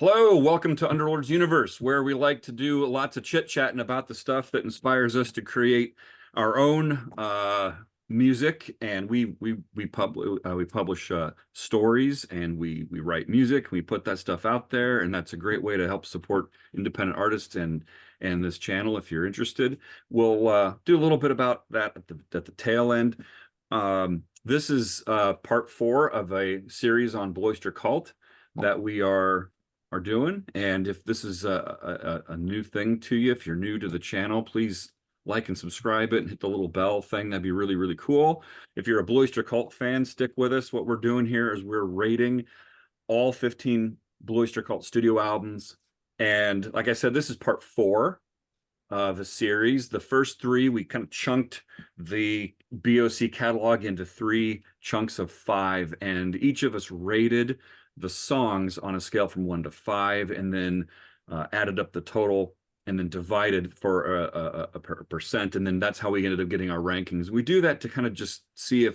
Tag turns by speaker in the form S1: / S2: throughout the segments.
S1: Hello, welcome to Underlords Universe, where we like to do lots of chit-chatting about the stuff that inspires us to create our own music, and we publish stories, and we write music. We put that stuff out there, and that's a great way to help support independent artists and this channel. If you're interested, we'll do a little bit about that at the tail end. This is part 4 of a series on Blue Oyster Cult that we are doing. And if this is a new thing to you, if you're new to the channel, please like and subscribe it and hit the little bell thing. That'd be really, really cool. If you're a Blue Oyster Cult fan, stick with us. What we're doing here is we're rating all 15 Blue Oyster Cult studio albums. And like I said, this is part 4 of a series. The first 3, we kind of chunked the B.O.C. catalog into 3 chunks of 5, and each of us rated the songs on a scale from 1 to 5, and then added up the total and then divided for a percent, and then that's how we ended up getting our rankings. We do that to kind of just see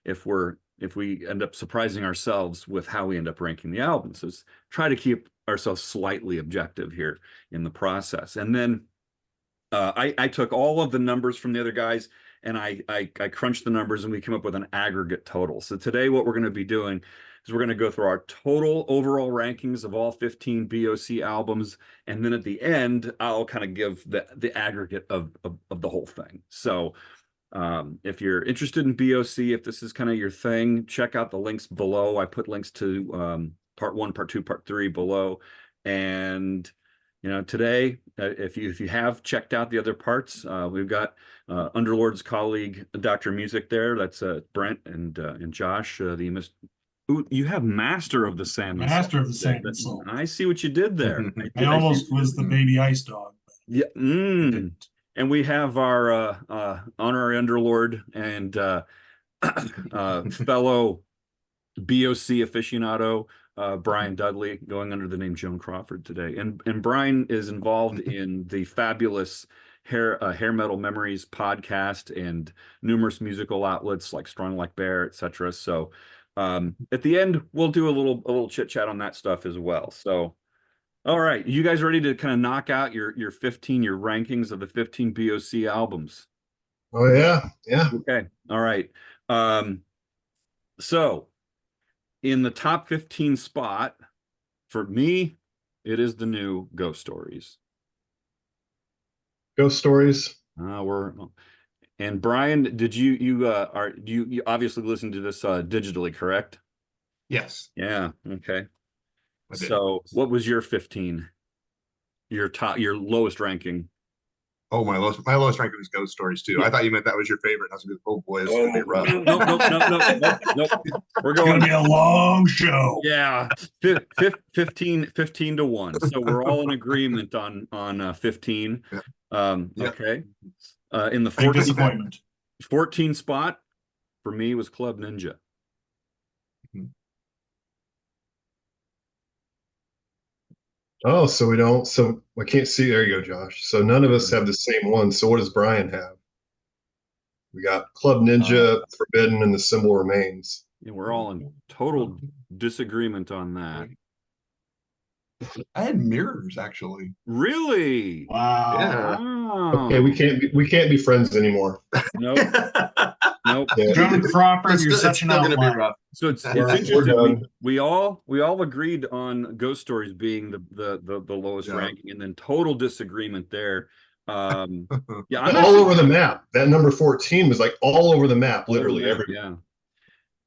S1: if we end up surprising ourselves with how we end up ranking the albums. So try to keep ourselves slightly objective here in the process. And then I took all of the numbers from the other guys, and I crunched the numbers, and we came up with an aggregate total. So today what we're going to be doing is we're going to go through our total overall rankings of all 15 B.O.C. albums, and then at the end I'll kind of give the aggregate of the whole thing. So if you're interested in B.O.C., if this is kind of your thing, check out the links below. I put links to part 1, part 2, part 3 below. And you know, today, if you have checked out the other parts, we've got Underlord's colleague, Dr. Music there. That's Brent and Josh. Ooh, you have Master of the Salmon.
S2: Master of the Salmon Soul.
S1: I see what you did there.
S2: I almost was the baby ice dog.
S1: Yeah. And we have our honorary Underlord and fellow B.O.C. aficionado, Bryon Dudley, going under the name Joan Crawford today. And Bryon is involved in the fabulous Hair Metal Memories podcast and numerous musical outlets like Strong Like Bear, etc. So at the end, we'll do a little chit chat on that stuff as well. So, all right, you guys ready to kind of knock out your rankings of the 15 B.O.C. albums?
S3: Oh yeah.
S1: Okay, all right. So in the top 15 spot for me, it is the new Ghost Stories.
S3: Ghost Stories.
S1: And Bryon, did you obviously listen to this digitally, correct?
S2: Yes.
S1: Yeah. Okay. So what was your 15? Your lowest ranking?
S4: Oh, my lowest ranking was Ghost Stories too. Yeah. I thought you meant that was your favorite. I was like, oh boy, this is gonna be rough.
S1: Nope. We're going.
S2: It's gonna be a long show.
S1: Yeah, 15 to 1. So we're all in agreement on 15. Yeah. Okay. In the 14 spot for me was Club Ninja.
S3: Oh, so I can't see. There you go, Josh. So none of us have the same one. So what does Bryon have? We got Club Ninja, Forbidden, and The Symbol Remains.
S1: Yeah, we're all in total disagreement on that.
S4: I had Mirrors, actually.
S1: Really?
S2: Wow.
S4: Yeah.
S1: Wow.
S3: Okay, we can't be friends anymore.
S1: Nope.
S3: Yeah.
S2: Joan Crawford, you're such an outlier.
S1: So it's interesting. We all agreed on Ghost Stories being the lowest ranking, and then total disagreement there. Yeah,
S3: all over the map. That number 14 was like all over the map, literally everywhere.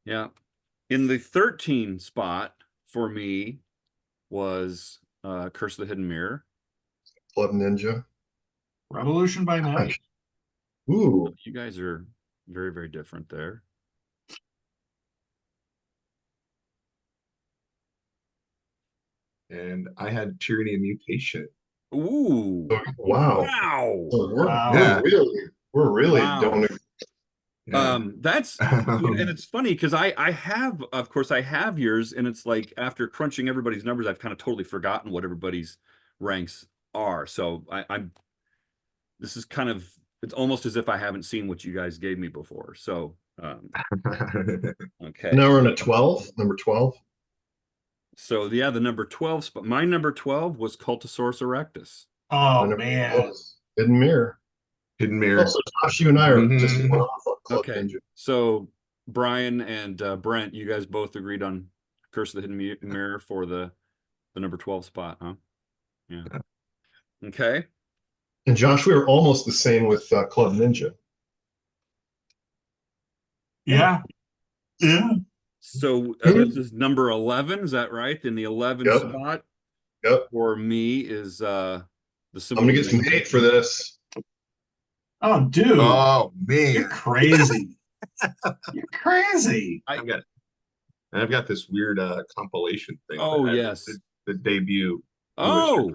S1: Yeah. In the 13 spot for me was Curse of the Hidden Mirror.
S3: Club Ninja.
S2: Revolution by Night.
S3: Ooh.
S1: You guys are very, very different there.
S4: And I had Tyranny and Mutation.
S1: Ooh.
S3: Wow.
S1: Wow.
S3: We're really don't agree.
S1: Yeah. That's and it's funny because I have yours, and it's like after crunching everybody's numbers, I've kind of totally forgotten what everybody's ranks are. So this is kind of, it's almost as if I haven't seen what you guys gave me before. So okay.
S3: Now we're on a 12, number 12.
S1: So yeah, the number 12 spot. My number 12 was Cultosaurus erectus.
S2: Oh
S3: My number
S2: man.
S3: 12 is Hidden Mirror.
S4: Hidden Mirror.
S3: Also, Josh, you and I are just
S4: Mhm.
S3: one off on Club
S1: Okay.
S3: Ninja.
S1: So Bryan and Brent, you guys both agreed on Curse of the Hidden Mirror for the number 12 spot, huh? Yeah. Okay.
S3: And Josh, we were almost the same with Club Ninja.
S2: Yeah. Yeah.
S1: So this is number 11, is that right? In the 11
S3: Yep.
S1: spot
S3: Yep.
S1: for me is the
S3: I'm
S1: symbol.
S3: gonna get some hate for this.
S2: Oh, dude.
S4: Oh
S2: You're
S4: man,
S2: crazy. You're crazy.
S4: I've got this weird compilation thing.
S1: Oh,
S4: that had
S1: yes.
S4: the debut.
S1: Oh,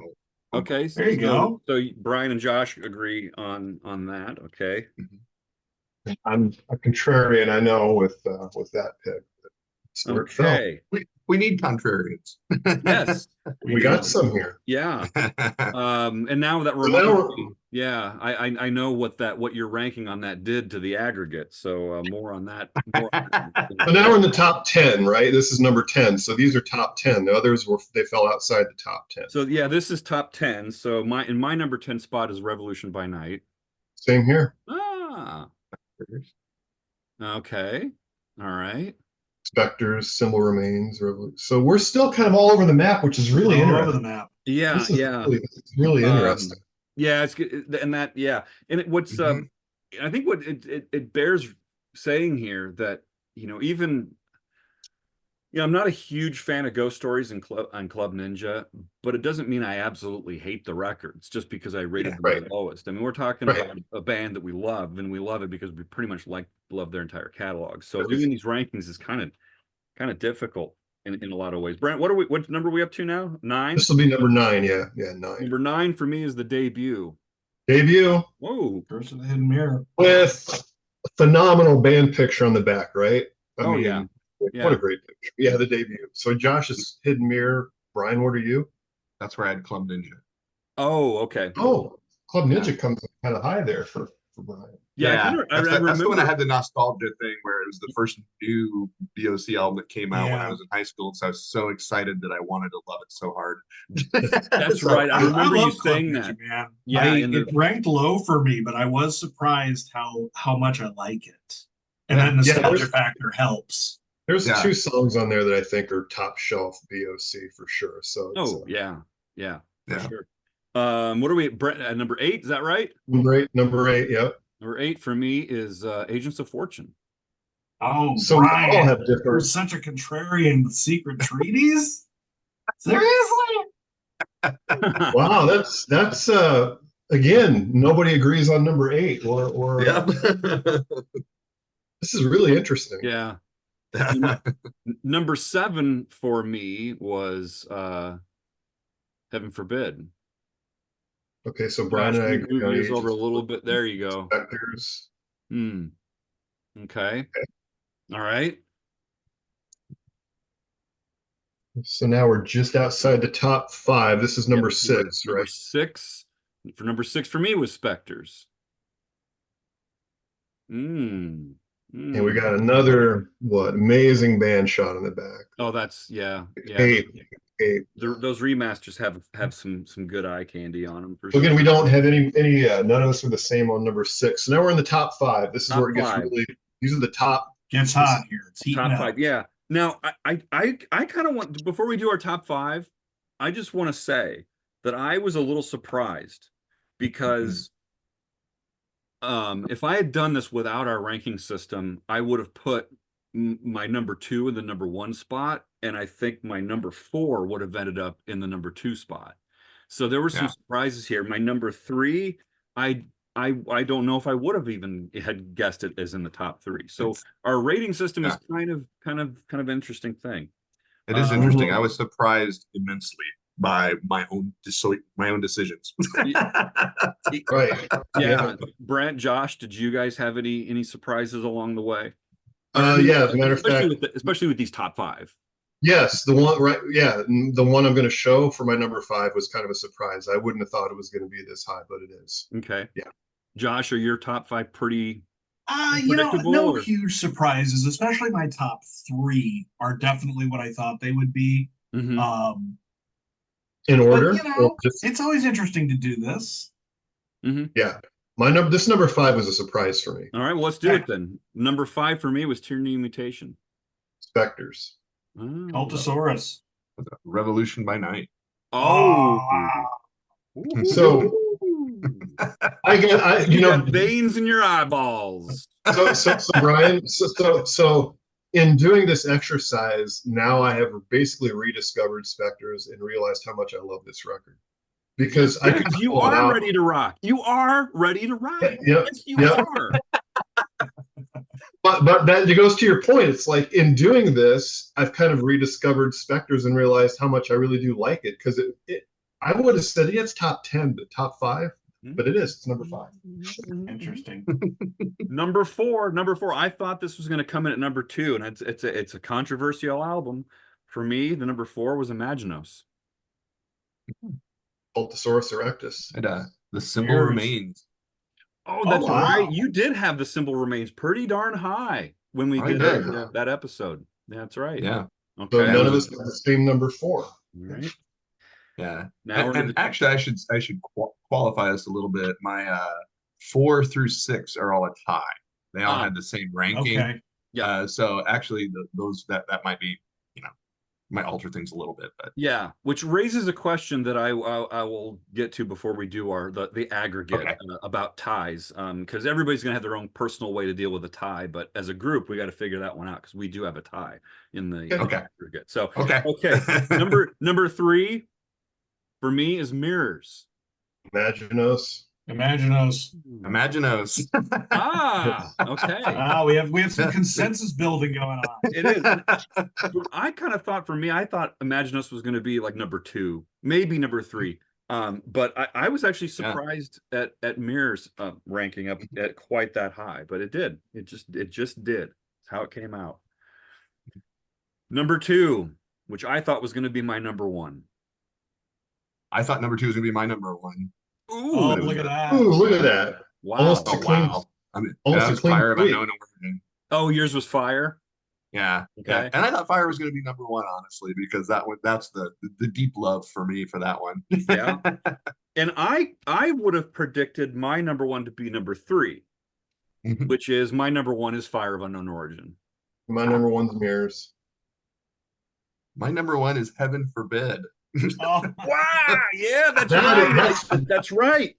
S1: okay.
S2: There you go.
S1: So Bryan and Josh agree on that. Okay.
S3: I'm a contrarian, I know, with that pick. It's where it fell.
S1: Okay.
S4: We need contrarians.
S1: Yes.
S3: We got some here.
S1: Yeah. And now that
S3: So
S1: reminds
S3: now
S1: me, yeah, I know what your ranking on that did to the aggregate. So more on that.
S3: So now we're in the top 10, right? This is number 10. So these are top 10. The others they fell outside the top 10.
S1: So yeah, this is top 10. So my number 10 spot is Revolution by Night.
S3: Same here.
S1: Ah. Okay. All right.
S3: Spectres, Symbol Remains. So we're still kind of all over the map, which is really
S2: All over
S3: interesting.
S2: the map.
S1: Yeah,
S3: This is
S1: yeah.
S3: really interesting.
S1: Yeah, it's good. And that, yeah. And what's I think what it bears saying here that, even I'm not a huge fan of ghost stories on Club Ninja, but it doesn't mean I absolutely hate the records just because I rated them the lowest. I mean, we're talking about a band that we love, and we love it because we pretty much love their entire catalog. So doing these rankings is kind of difficult in a lot of ways. Brent, what number are we up to now? 9?
S3: This will be number 9, yeah, 9.
S1: Number 9 for me is the debut. Whoa.
S2: Curse of the Hidden Mirror.
S3: With a phenomenal band picture on the back, right? I mean,
S1: yeah.
S3: What a great picture. Yeah, the debut. So Josh's Hidden Mirror. Bryan, what are you?
S4: That's where I had Club Ninja.
S1: Oh, okay.
S3: Oh, Club Ninja comes kind of high there for Bryan.
S1: Yeah,
S4: that's the one I had the nostalgia thing where it was the first new B.O.C. album that came out when I was in high school. So I was so excited that I wanted to love it so hard.
S1: That's right. I remember you saying
S2: Ninja,
S1: that.
S2: man.
S1: Yeah,
S2: it ranked low for me, but I was surprised how much I like it. And then the nostalgia factor helps.
S3: There's 2 songs on there that I think are top shelf B.O.C. for sure. So
S1: yeah, for sure. What are we at, Brent, at number 8? Is that right?
S3: Number 8, yep.
S1: Number 8 for me is Agents of Fortune.
S2: Oh,
S3: so
S2: Bryan,
S3: we all have different.
S2: You're such a contrarian with secret treaties. Seriously?
S3: Wow, that's again, nobody agrees on number 8 or This is really interesting.
S1: Yeah. Number 7 for me was Heaven Forbid.
S3: Okay, so Bryan and I
S1: agree on over a little bit. There you go.
S3: Spectres.
S1: Okay. All right.
S3: So now we're just outside the top 5. This is number 6, right?
S1: Number 6. Number 6 for me was Spectres.
S3: And we got another amazing band shot in the back.
S1: Oh, that's
S3: Eight.
S1: Those remasters have some good eye candy on them.
S3: So again, we don't have any none of us are the same on number 6. So now we're in the top 5. This is where it gets really. These are the top.
S2: Gets hot here. It's heating
S1: top
S2: up.
S1: 5. Yeah. Now I kind of want, before we do our top 5, I just want to say that I was a little surprised because if I had done this without our ranking system, I would have put my number 2 in the number 1 spot, and I think my number 4 would have ended up in the number 2 spot. So there were some surprises here. My number 3, I don't know if I would have even had guessed it as in the top 3. So our rating system is kind of interesting thing.
S4: It is interesting. I was surprised immensely by my own decisions.
S3: Right.
S1: Yeah. Brent, Josh, did you guys have any surprises along the way?
S3: Yeah, as a matter of fact,
S1: especially with these top 5.
S3: Yes, the one the one I'm going to show for my number 5 was kind of a surprise. I wouldn't have thought it was going to be this high, but it is.
S1: Okay.
S3: Yeah.
S1: Josh, are your top 5 pretty
S2: no huge surprises, especially my top 3 are definitely what I thought they would be.
S1: Mhm.
S3: In order.
S2: But, it's always interesting to do this.
S3: Yeah. This number 5 was a surprise for me.
S1: All right, well, let's do it then. Number 5 for me was Tyranny Mutation.
S3: Spectres.
S1: Oh.
S2: Cultosaurus.
S4: Revolution by Night.
S1: Oh.
S2: Wow.
S3: So
S1: you got veins in your eyeballs.
S3: So Bryan, so in doing this exercise, now I have basically rediscovered Spectres and realized how much I love this record. Because
S1: you are ready to rock. You are ready to rock.
S3: Yep.
S1: Yes, you are.
S3: But that goes to your point. It's like in doing this, I've kind of rediscovered Spectres and realized how much I really do like it. Because I would have said it's top 10, but top 5, but it is. It's number 5.
S2: Interesting.
S1: Number four. I thought this was going to come in at number 2, and it's a controversial album. For me, the number 4 was Imaginos.
S3: Cultosaurus erectus.
S4: And the symbol remains.
S1: Oh, that's right. You did have the symbol remains pretty darn high when we did that episode. That's right.
S4: Yeah.
S1: Okay.
S3: So none of us have the same number 4.
S1: All right.
S4: Yeah.
S1: Now
S4: and actually, I should qualify this a little bit. My 4 through 6 are all a tie. They all had the same ranking.
S2: Okay.
S1: Yeah.
S4: So actually, those that might be, might alter things a little bit, but
S1: yeah, which raises a question that I will get to before we do the aggregate about ties, because everybody's gonna have their own personal way to deal with a tie, but as a group we got to figure that one out because we do have a tie in the aggregate. So okay. number 3 for me is Mirrors.
S3: Imaginos.
S4: Imaginos.
S1: Okay.
S2: We have some consensus building going on.
S1: It is. I kind of thought Imaginos was going to be like number 2, maybe number 3. But I was actually surprised at Mirrors ranking up at quite that high, but it did. It just did. It's how it came out. Number 2, which I thought was going to be my number 1.
S4: I thought number 2 was going to be my number 1.
S2: Ooh, look at that.
S3: Ooh, look at that.
S1: Wow.
S3: Almost
S4: wow. I mean, that was Fire of Unknown Origin.
S1: Oh, yours was Fire?
S4: Yeah.
S1: Okay.
S4: Yeah. And I thought Fire was going to be number 1, honestly, because that's the deep love for me for that one.
S1: Yeah. And I would have predicted my number 1 to be number 3, which is my number 1 is Fire of Unknown Origin.
S3: My number 1's Mirrors.
S4: My number 1 is Heaven Forbid.
S1: Wow! Yeah, that's right. That's right.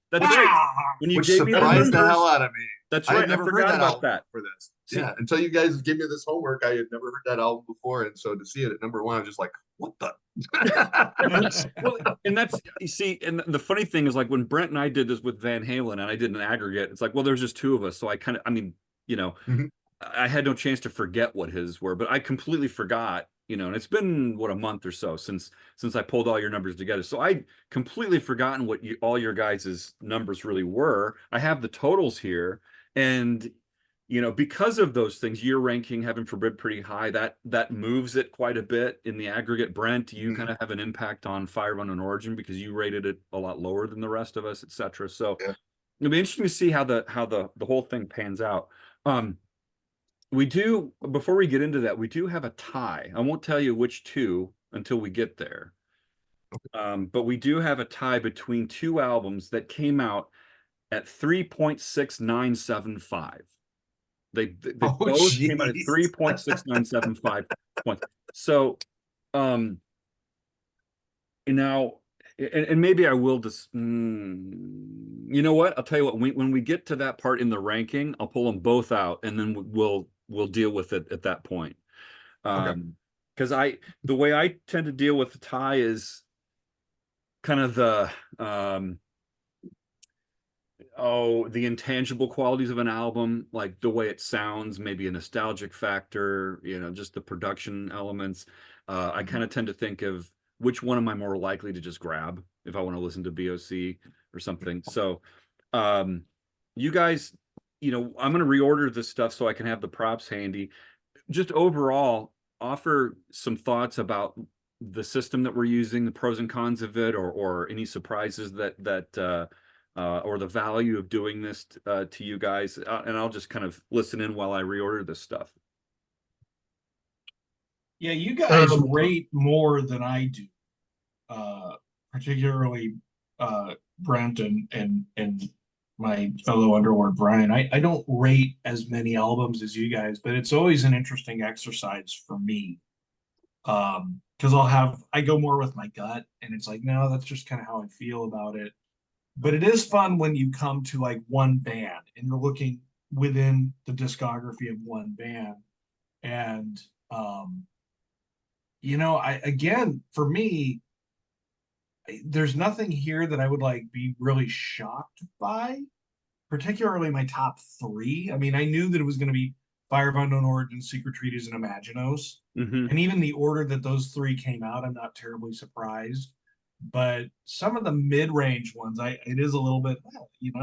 S1: When you gave me
S4: surprised the hell out of me.
S1: That's right. I never forgot about that
S4: for this. Yeah, until you guys gave me this homework, I had never heard that album before, and so to see it at number 1, I was just like, "What the?"
S1: Well, and that's and the funny thing is, like when Brent and I did this with Van Halen, and I did an aggregate. It's like, well, there's just 2 of us, so I had no chance to forget what his were, but I completely forgot. And it's been a month or so since I pulled all your numbers together. So I completely forgotten what all your guys' numbers really were. I have the totals here, and because of those things, you're ranking Heaven Forbid pretty high. That moves it quite a bit in the aggregate. Brent, you kind of have an impact on Fire of Unknown Origin because you rated it a lot lower than the rest of us, etc. So it'll be interesting to see how the whole thing pans out. We do, before we get into that, we do have a tie. I won't tell you which 2 until we get there. But we do have a tie between 2 albums that came out at 3.6975. They both came out at 3.6975 points. So, now, and maybe I will just, you know what? I'll tell you what, when we get to that part in the ranking, I'll pull them both out, and then we'll deal with it at that point. Because the way I tend to deal with the tie is kind of the intangible qualities of an album, like the way it sounds, maybe a nostalgic factor, just the production elements. I kind of tend to think of which one am I more likely to just grab if I want to listen to B.O.C. or something. So you guys, I'm going to reorder this stuff so I can have the props handy. Just overall, offer some thoughts about the system that we're using, the pros and cons of it, or any surprises that or the value of doing this to you guys. And I'll just kind of listen in while I reorder this stuff.
S2: Yeah, you guys
S3: Um,
S2: rate more than I do, particularly Brent and my fellow Underlord Bryon. I don't rate as many albums as you guys, but it's always an interesting exercise for me. Because I go more with my gut, and it's like, no, that's just kind of how I feel about it. But it is fun when you come to like one band and you're looking within the discography of one band. And I again, for me, there's nothing here that I would like be really shocked by, particularly my top three. I mean, I knew that it was going to be Fire of Unknown Origin, Secret Treaties, and Imaginos.
S1: Mm-hmm.
S2: And even the order that those three came out, I'm not terribly surprised. But some of the mid-range ones, it is a little bit,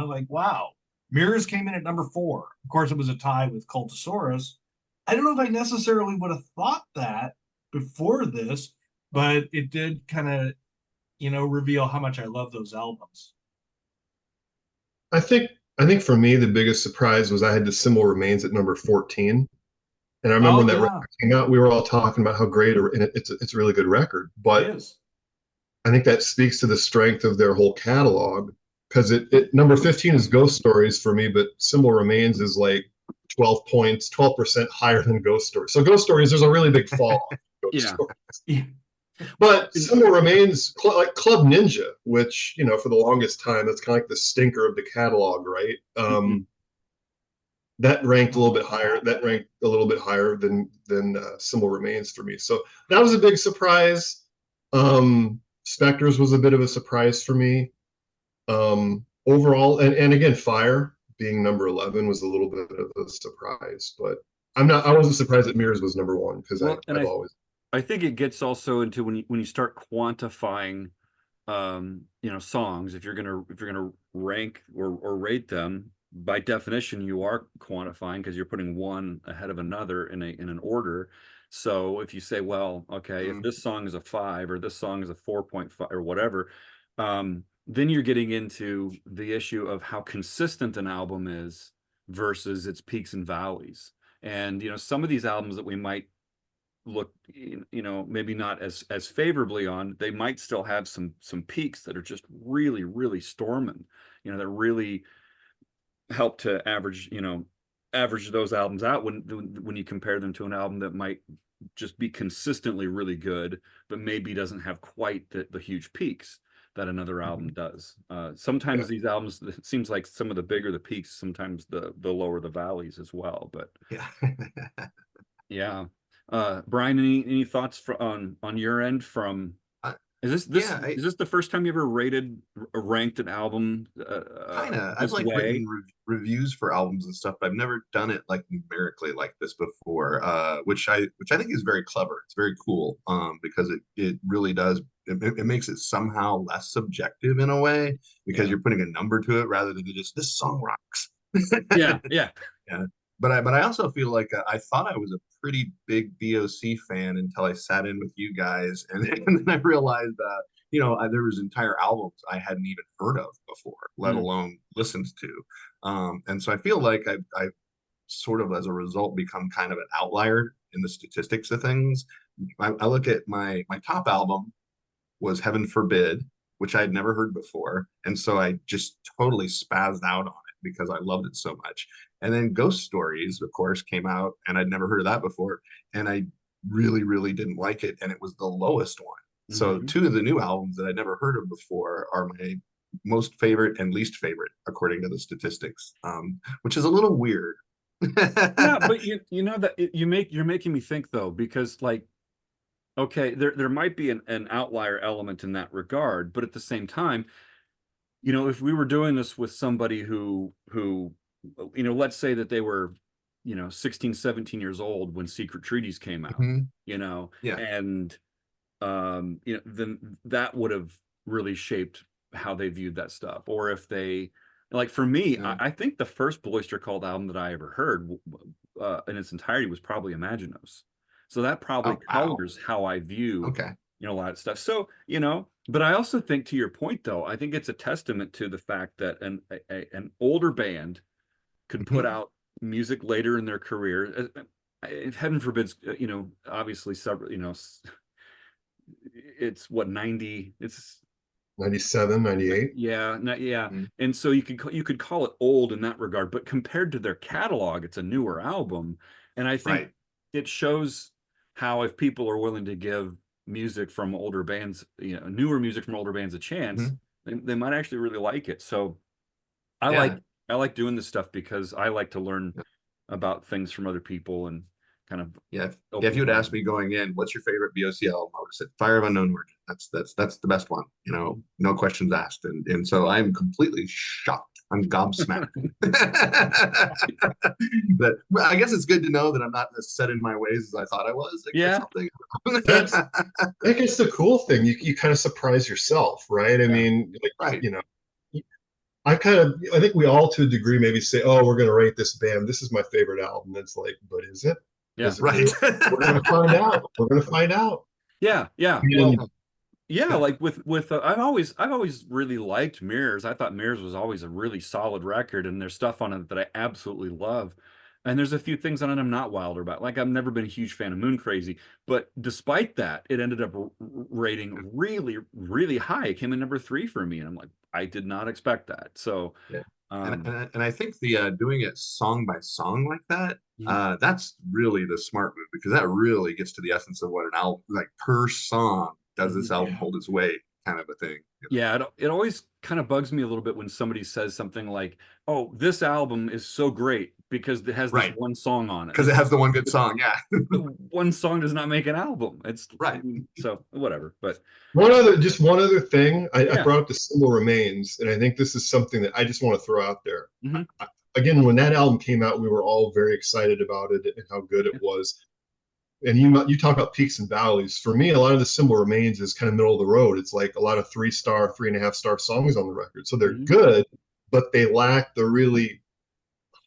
S2: like, wow. Mirrors came in at number 4. Of course, it was a tie with Cultosaurus. I don't know if I necessarily would have thought that before this, but it did kind of, reveal how much I love those albums.
S3: I think I think for me the biggest surprise was I had the Symbol Remains at number 14. And I remember
S2: Oh
S3: when that
S2: yeah,
S3: record came out, we were all talking about how great and it's a really good record.
S2: it
S3: But
S2: is.
S3: I think that speaks to the strength of their whole catalog because it number 15 is Ghost Stories for me, but Symbol Remains is like 12 points, 12% higher than Ghost Stories. So Ghost Stories, there's a really big fall off. Ghost
S1: Yeah.
S3: Stories.
S2: Yeah.
S3: But Symbol Remains, like Club Ninja, which, for the longest time, that's kind of like the stinker of the catalog, right? That ranked a little bit higher. That ranked a little bit higher than Symbol Remains for me. So that was a big surprise. Spectres was a bit of a surprise for me. Overall, and again, Fire being number 11 was a little bit of a surprise. But I wasn't surprised that Mirrors was number 1 because
S1: Well, and
S3: I've always.
S1: I think it gets also into when you start quantifying songs, if you're gonna rank or rate them, by definition you are quantifying because you're putting one ahead of another in an order. So if you say, well, okay, if this song is a 5 or this song is a 4.5 or whatever, then you're getting into the issue of how consistent an album is versus its peaks and valleys. And some of these albums that we might look maybe not as favorably on, they might still have some peaks that are just really storming, that really help to average those albums out when you compare them to an album that might just be consistently really good but maybe doesn't have quite the huge peaks that another album does. Sometimes these albums, it seems like some of the bigger the peaks, sometimes the lower the valleys as well, but
S4: Yeah.
S1: yeah. Bryan, any thoughts on your end from
S4: Uh,
S1: is this the first time you ever ranked an album
S4: kind of. I've
S1: this
S4: like
S1: way?
S4: written reviews for albums and stuff, but I've never done it like numerically like this before, which I think is very clever. It's very cool, because it really does. It makes it somehow less subjective in a way because
S1: Yeah.
S4: you're putting a number to it rather than just this song rocks.
S1: Yeah.
S4: Yeah. But I also feel like I thought I was a pretty big B.O.C. fan until I sat in with you guys, and, and then I realized that there was entire albums I hadn't even heard of before, let alone listened to. And so I feel like I've sort of, as a result, become kind of an outlier in the statistics of things. I look at my top album was Heaven Forbid, which I had never heard before. And so I just totally spazzed out on it because I loved it so much. And then Ghost Stories, of course, came out, and I'd never heard of that before. And I really didn't like it. And it was the lowest one. So two of the new albums that I'd never heard of before are my most favorite and least favorite, according to the statistics, which is a little weird.
S1: Yeah, but you know that you're making me think though, because like, okay, there might be an outlier element in that regard, but at the same time, if we were doing this with somebody who let's say that they were 16 17 years old when Secret Treaties came out,
S4: Mhm. Yeah.
S1: and then that would have really shaped how they viewed that stuff. Or if they, like, for me,
S4: Yeah.
S1: I think the first Blue Oyster Cult album that I ever heard in its entirety was probably Imaginos. So that probably
S4: Oh, wow.
S1: colors how I view
S4: Okay.
S1: a lot of stuff. So but I also think, to your point though, I think it's a testament to the fact that an older band could put
S4: Mhm.
S1: out music later in their career. heaven forbids, obviously several, it's what, 90, it's
S3: 97, 98.
S1: yeah, not, yeah.
S4: Mhm.
S1: And so you could call it old in that regard, but compared to their catalog, it's a newer album. And I think
S4: Right.
S1: it shows how if people are willing to give music from older bands, newer music from older bands a chance,
S4: Mhm.
S1: they might actually really like it. So I
S4: Yeah.
S1: like I like doing this stuff because I like to learn about things from other people and kind of
S4: Yeah. If
S1: opens
S4: you had
S1: my
S4: asked me going in, what's your favorite B.O.C. album? I would have said Fire of Unknown Origin. That's the best one. No questions asked. And so I'm completely shocked. I'm gobsmacked. But well, I guess it's good to know that I'm not as set in my ways as I thought I was, or
S1: Yeah.
S4: something.
S3: That's, I guess the cool thing, you kind of surprise yourself, right? I
S1: Yeah.
S3: mean, like,
S4: Right.
S3: I think we all to a degree maybe say, oh, we're going to rate this band. This is my favorite album. It's like, but is it?
S1: Yeah.
S3: Is it
S4: Right.
S3: really? We're going to find out. We're going to find out.
S1: Yeah.
S3: And
S1: Well, yeah, like with I've always really liked Mirrors. I thought Mirrors was always a really solid record, and there's stuff on it that I absolutely love. And there's a few things on it I'm not wilder about. Like I've never been a huge fan of Moon Crazy, but despite that, it ended up rating really, really high. It came in number 3 for me, and I'm like, I did not expect that. So,
S4: Yeah.
S1: um,
S4: And I think the doing it song by song like that, that's really the smart move, because that really gets to the essence of what an album, like per song, does this album hold its weight, kind of a thing.
S1: yeah, it always kind of bugs me a little bit when somebody says something like, "Oh, this album is so great because it has this
S4: Right.
S1: one song on it."
S4: Because it has the one good song. Yeah.
S1: One song does not make an album. It's
S4: Right.
S1: So whatever. But
S3: just one other thing, I
S1: yeah.
S3: brought up the Symbol Remains, and I think this is something that I just want to throw out there.
S1: Mhm.
S3: Again, when that album came out, we were all very excited about it and how good it was. And you talk about peaks and valleys. For me, a lot of the Symbol Remains is kind of middle of the road. It's like a lot of 3-star, 3.5-star songs on the record. So they're
S1: Mhm.
S3: good, but they lack the really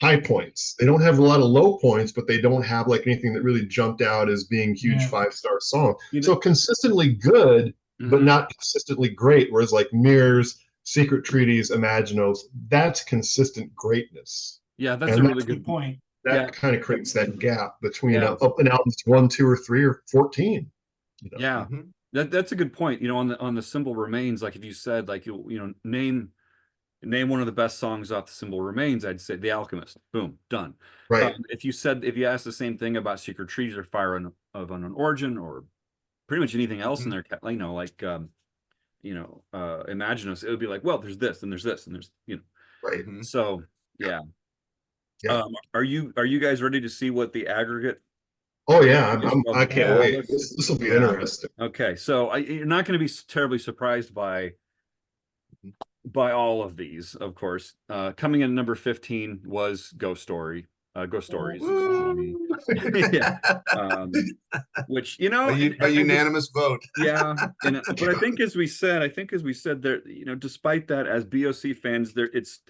S3: high points. They don't have a lot of low points, but they don't have like anything that really jumped out as being huge
S2: Yeah.
S3: 5-star song.
S1: You know-
S3: So consistently good, but
S1: Mhm.
S3: not consistently great. Whereas like Mirrors, Secret Treaties, Imaginos, that's consistent greatness.
S1: Yeah, that's
S3: And
S1: a really
S2: Good
S1: good
S2: point.
S3: that
S1: Yeah.
S3: kind of creates that gap between
S1: Yeah.
S3: an album's 1, 2, or 3, or 14.
S1: Yeah.
S4: Mhm.
S1: That's a good point. On the Symbol Remains, like if you said like name one of the best songs off the Symbol Remains, I'd say The Alchemist. Boom, done.
S3: Right.
S1: If you asked the same thing about Secret Trees or of Unknown Origin or pretty much anything else in
S4: Mhm.
S1: there, like Imaginos, it would be like, well, there's this and there's this and there's
S3: Right.
S4: Mhm.
S1: so yeah.
S3: Yeah.
S1: Are you guys ready to see what the aggregate
S3: Oh yeah.
S1: is
S3: I
S1: of
S3: can't
S1: all
S3: wait.
S1: this?
S3: This will be
S4: Yeah.
S3: interesting.
S1: Okay, so you're not going to be terribly surprised by all of these, of course. Coming in number 15 was Ghost Stories, excuse me.
S4: Woo!
S1: Yeah. Which,
S4: A unanimous vote.
S1: yeah, but I think as we said there, despite that, as B.O.C. fans, it's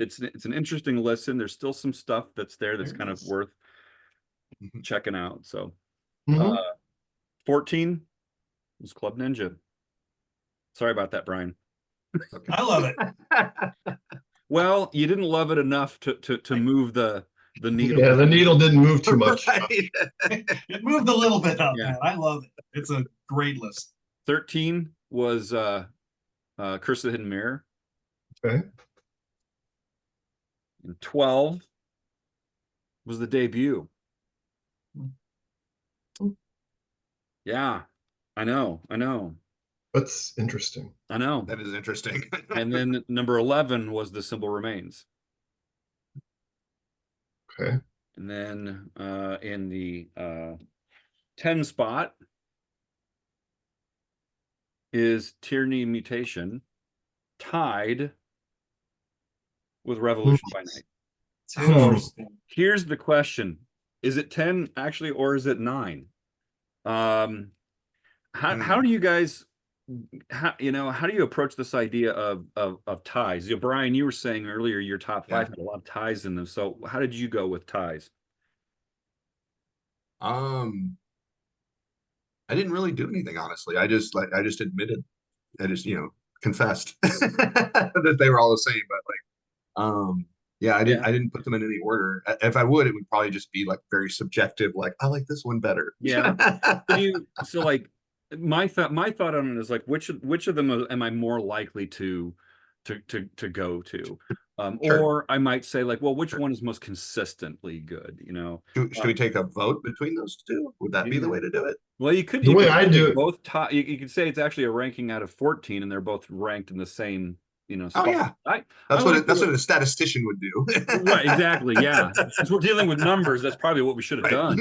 S1: an interesting listen. There's still some stuff that's there that's kind of worth
S4: Mhm.
S1: checking out. So,
S3: Mhm.
S1: 14 was Club Ninja. Sorry about that, Brian.
S4: Okay.
S2: I love it.
S1: Well, you didn't love it enough to move the needle.
S3: Yeah, the needle didn't move too much.
S4: Right.
S2: It moved a little bit up,
S1: Yeah.
S2: man. I love it. It's a great list.
S1: 13 was Curse of the Hidden Mirror.
S3: Okay.
S1: And 12 was the debut. Yeah, I know.
S3: That's interesting.
S1: I know.
S4: That is interesting.
S1: And then number 11 was The Symbol Remains.
S3: Okay.
S1: And then in the 10 spot is Tyranny Mutation, tied with Revolution by Night.
S2: It's
S3: Hmm.
S2: interesting.
S1: Here's the question. Is it 10 actually, or is it 9? How do you guys how do you approach this idea of ties? Brian, you were saying earlier your top 5 had a lot of ties in them. So how did you go with ties?
S4: I didn't really do anything, honestly. I just admitted, confessed that they were all the same. But Yeah,
S1: Yeah.
S4: I didn't put them in any order. If I would, it would probably just be like very subjective, like I like this one better.
S1: Yeah. So like my thought on it is like which of them am I more likely to go to?
S4: Sure.
S1: Or I might say like, well, which one is most consistently good, you know?
S4: Should we take a vote between those two? Would that be the
S1: Yeah.
S4: way to do it?
S1: Well, you could
S3: The way I
S1: say
S3: do
S1: they're
S3: it,
S1: both top. You could say it's actually a ranking out of 14, and they're both ranked in the same,
S4: Oh
S1: spot.
S4: yeah,
S1: I like
S4: that's what a statistician would do.
S1: right, exactly, yeah. Since we're dealing with numbers, that's probably what we should have
S4: Right.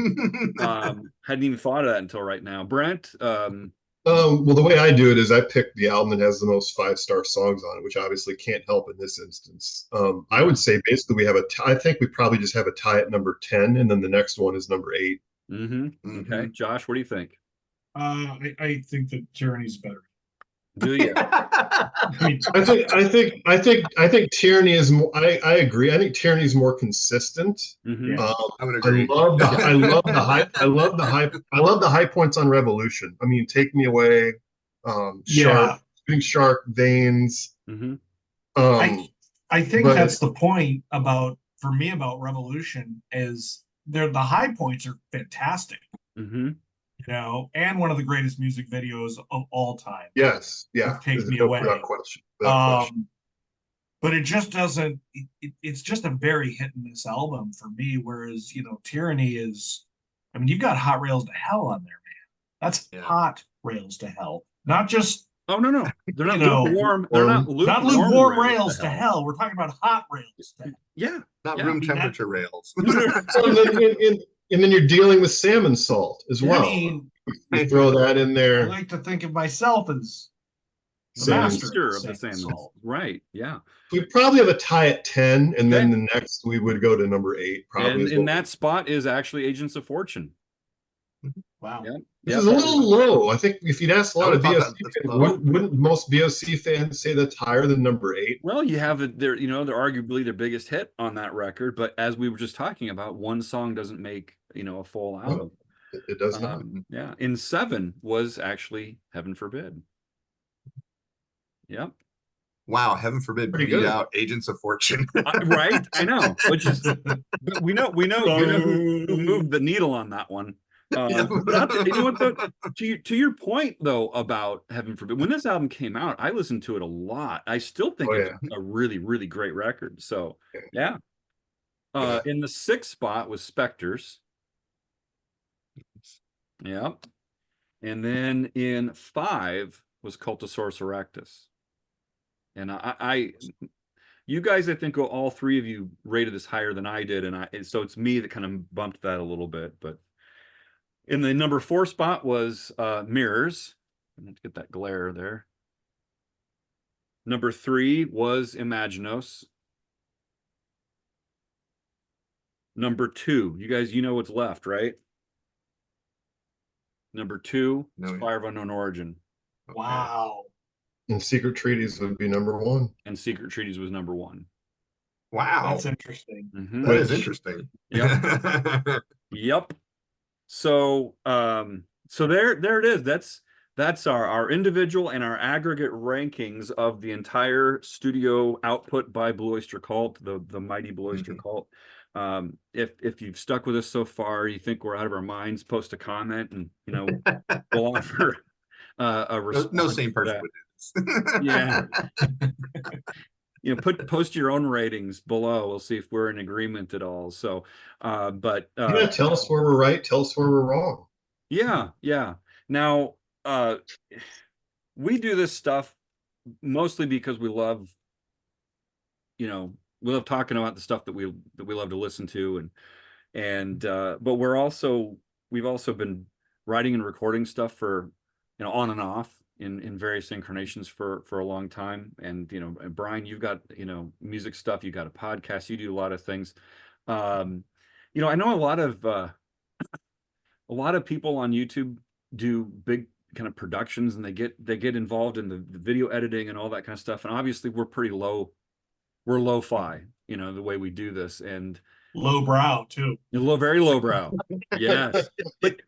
S1: done. Hadn't even thought of that until right now. Brent,
S3: well, the way I do it is I pick the album that has the most 5-star songs on it, which obviously can't help in this instance. I would say basically we have I think we probably just have a tie at number 10, and then the next one is number 8.
S1: Okay, Josh, what do you think?
S2: I think that Tyranny's better.
S1: Do you?
S2: I mean,
S3: I think Tyranny is more. I agree. I think Tyranny is more consistent.
S2: Yeah.
S4: I would agree.
S3: I love the high. I love the high. I love the high points on Revolution. I mean, Take Me Away, Shark, Shooting Shark, Veins.
S2: I think
S3: but-
S2: that's the point for me about Revolution is the high points are fantastic, and one of the greatest music videos of all time.
S3: Yes, yeah.
S2: Take Me Away.
S3: Without question. Without question.
S2: But it just doesn't. It's just a very hit and miss album for me. Whereas Tyranny is. I mean, you've got Hot Rails to Hell on there, man. That's Hot Rails to Hell, not just.
S1: Oh no, they're not lukewarm. They're not
S2: lukewarm rails to hell. We're talking about hot rails to hell.
S1: Yeah,
S4: not room temperature rails.
S3: And then you're dealing with salmon salt as well.
S2: I mean,
S3: you throw that in there.
S2: I like to think of myself as the master of the salmon salt.
S1: Right? Yeah.
S3: We probably have a tie at 10, and then the next we would go to number 8. Probably.
S1: And in that spot is actually Agents of Fortune.
S2: Wow.
S1: Yeah.
S3: This is a little low. I think if you'd asked a lot of B.O.C. fans, wouldn't most B.O.C. fans say that's higher than number 8?
S1: Well, you have they're arguably their biggest hit on that record, but as we were just talking about, one song doesn't make a full album.
S3: It does not.
S1: Yeah. In 7 was actually Heaven Forbid. Yep.
S4: Wow, heaven forbid beat out Agents of Fortune.
S1: Right? I know. Which is we know who moved the needle on that one. But you know what though? To your point though about Heaven Forbid, when this album came out, I listened to it a lot. I still think it's a really, really great record. So yeah. In the 6th spot was Spectres. Yep. And then in 5 was Cultosaurus Erectus. And you guys, I think all 3 of you rated this higher than I did, and so it's me that kind of bumped that a little bit. But in the number 4 spot was Mirrors. Let's get that glare there. Number 3 was Imaginos. Number 2, you guys, know what's left, right? Number 2 is Fire of Unknown Origin.
S2: Wow.
S3: And Secret Treaties would be number 1.
S1: And Secret Treaties was number 1.
S4: Wow.
S2: That's interesting.
S4: That is interesting.
S1: Yep. Yep. So there it is. That's our individual and our aggregate rankings of the entire studio output by Blue Oyster Cult, the mighty Blue Oyster Cult. If you've stuck with us so far, you think we're out of our minds, post a comment, and we'll offer a response.
S4: No sane person would do this.
S1: Yeah. Post your own ratings below. We'll see if we're in agreement at all. So
S3: tell us where we're right, tell us where we're wrong.
S1: Yeah. Now we do this stuff mostly because we love talking about the stuff that we love to listen to, but we've also been writing and recording stuff for on and off in various incarnations for a long time. And Bryon, you've got music stuff, you got a podcast, you do a lot of things. I know a lot of people on YouTube do big kind of productions, and they get involved in the video editing and all that kind of stuff. And obviously we're pretty low. We're lo-fi, the way we do this, and
S2: lowbrow too.
S1: Very lowbrow. Yes. But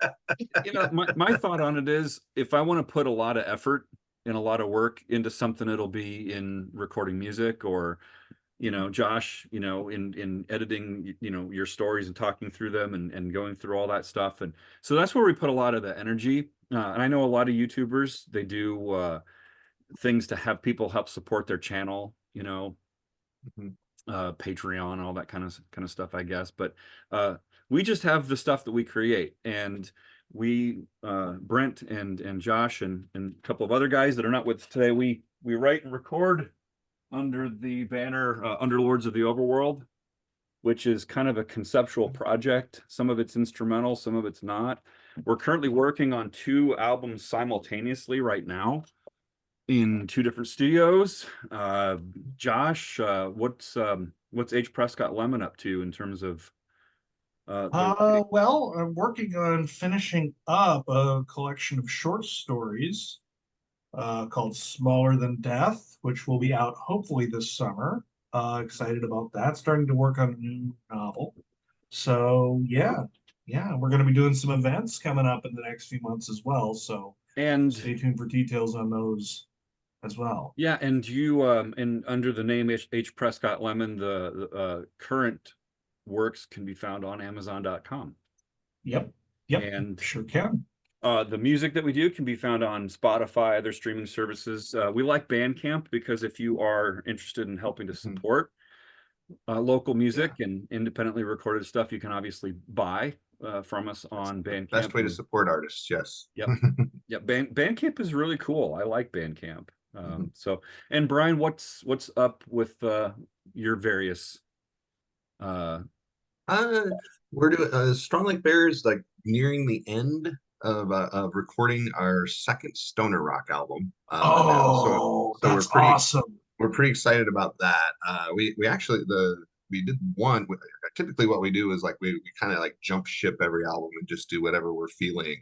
S1: my thought on it is, if I want to put a lot of effort and a lot of work into something, it'll be in recording music or you know, Josh, you know, in editing, you know, your stories and talking through them and going through all that stuff. And so that's where we put a lot of the energy. And I know a lot of YouTubers, they do things to have people help support their channel, you know,
S4: Mhm.
S1: Patreon, all that kind of stuff, I guess. But we just have the stuff that we create, and we Brent and Josh and a couple of other guys that are not with us today, we write and record under the banner Underlords of the Overworld, which is kind of a conceptual project. Some of it's instrumental, some of it's not. We're currently working on 2 albums simultaneously right now in 2 different studios. Josh, what's H. Prescott Lemon up to in terms of
S2: Well, I'm working on finishing up a collection of short stories called Smaller Than Death, which will be out hopefully this summer. Excited about that. Starting to work on a new novel. So yeah, we're going to be doing some events coming up in the next few months as well. So
S1: and
S2: stay tuned for details on those as well.
S1: yeah, and you and under the name H. Prescott Lemon, the current works can be found on Amazon.com.
S2: Yep, yep,
S1: And
S2: sure can.
S1: the music that we do can be found on Spotify, other streaming services. We like Bandcamp because if you are interested in helping to support local music and independently recorded stuff, you can obviously buy from us on Bandcamp.
S4: Best way to support artists, yes.
S1: Yep. Yep. Bandcamp is really cool. I like Bandcamp. So, and Bryon, what's up with your various
S4: We're doing Strong Like Bears, like nearing the end of recording our second stoner rock album now. So
S2: That's awesome.
S4: we're pretty excited about that. We actually we did one. Typically, what we do is like we kind of like jump ship every album and just do whatever we're feeling.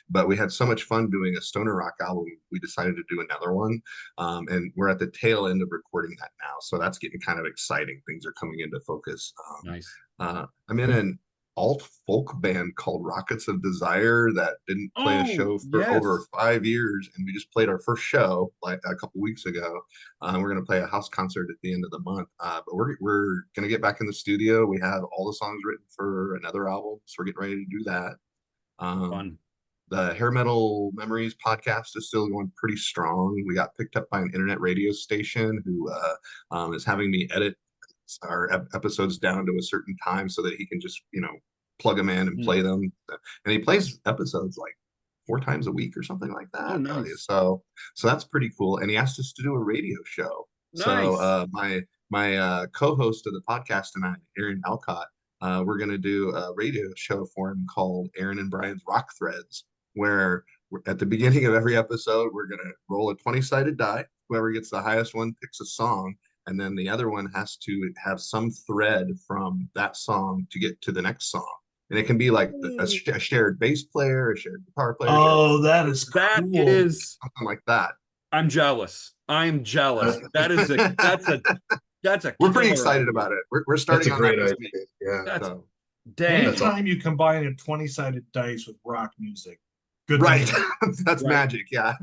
S4: But we had so much fun doing a stoner rock album, we decided to do another one, and we're at the tail end of recording that now. So that's getting kind of exciting. Things are coming into focus.
S1: Nice.
S4: I'm in an alt folk band called Rockets of Desire that didn't play a show for over 5 years, and we just played our first show like a couple weeks ago. We're going to play a house concert at the end of the month, but we're going to get back in the studio. We have all the songs written for another album, so we're getting ready to do that.
S1: Fun.
S4: The Hair Metal Memories podcast is still going pretty strong. We got picked up by an internet radio station who is having me edit our episodes down to a certain time so that he can just, you know, plug them in and play them. And he plays episodes like 4 times a week or something like that.
S1: Oh, nice.
S4: So that's pretty cool. And he asked us to do a radio show.
S1: Nice.
S4: So my co-host of the podcast tonight, Aaron Alcott, we're going to do a radio show for him called Aaron and Bryan's Rock Threads, where at the beginning of every episode, we're going to roll a 20-sided die. Whoever gets the highest one picks a song, and then the other one has to have some thread from that song to get to the next song. And it can be like a shared bass player, a shared guitar player.
S2: Oh, that is cool.
S1: That is
S4: something like that.
S1: I'm jealous. I'm jealous. That's a
S4: we're pretty excited about it. We're starting
S3: that's a great idea. Yeah.
S1: That's dang.
S2: Anytime you combine a 20-sided dice with rock music, good
S4: right. That's magic. Yeah.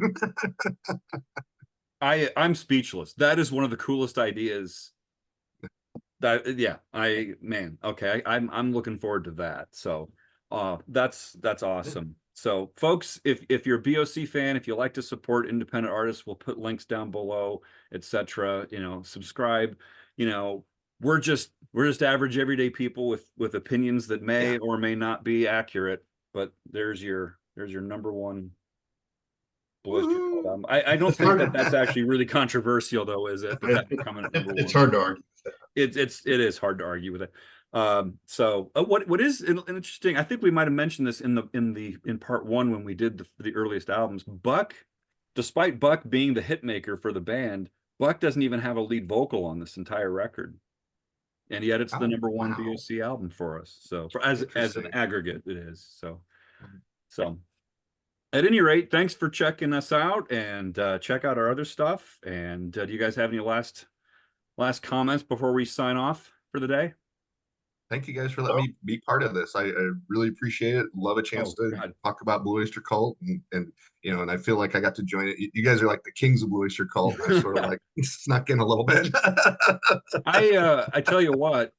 S1: I'm speechless. That is one of the coolest ideas. Okay. I'm looking forward to that. So that's awesome. So folks, if you're a B.O.C. fan, if you like to support independent artists, we'll put links down below, etc. You know, subscribe. You know, we're just average everyday people with opinions that may or may not be accurate, but there's your number one Blue Oyster Cult. I don't think that's actually really controversial, though, is it?
S3: It's hard to argue.
S1: It is hard to argue with it. So what is interesting? I think we might have mentioned this in part 1 when we did the earliest albums. Buck, despite Buck being the hit maker for the band, Buck doesn't even have a lead vocal on this entire record, and yet it's the number 1 B.O.C. album for us. So as an aggregate, it is. So. At any rate, thanks for checking us out, and check out our other stuff. And do you guys have any last comments before we sign off for the day?
S4: Thank you guys for letting me be part of this. I really appreciate it. Love a chance to
S1: God.
S4: talk about Blue Oyster Cult, and you know, and I feel like I got to join it. You guys are like the kings of Blue Oyster Cult. And I sort of like snuck in a little bit.
S1: I tell you what,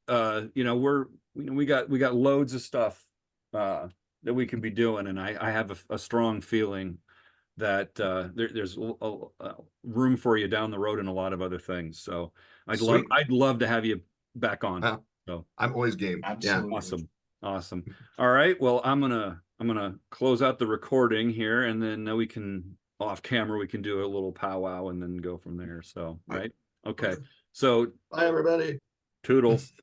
S1: you know, we got loads of stuff that we can be doing, and I have a strong feeling that there's room for you down the road in a lot of other things. So
S4: Sweet.
S1: I'd love to have you back on.
S4: Wow.
S1: So
S4: I'm always game.
S2: Absolutely.
S1: awesome. All right, well, I'm gonna close out the recording here, and then we can off camera we can do a little powwow and then go from there. So right, okay. So
S4: Bye, everybody.
S1: toodles.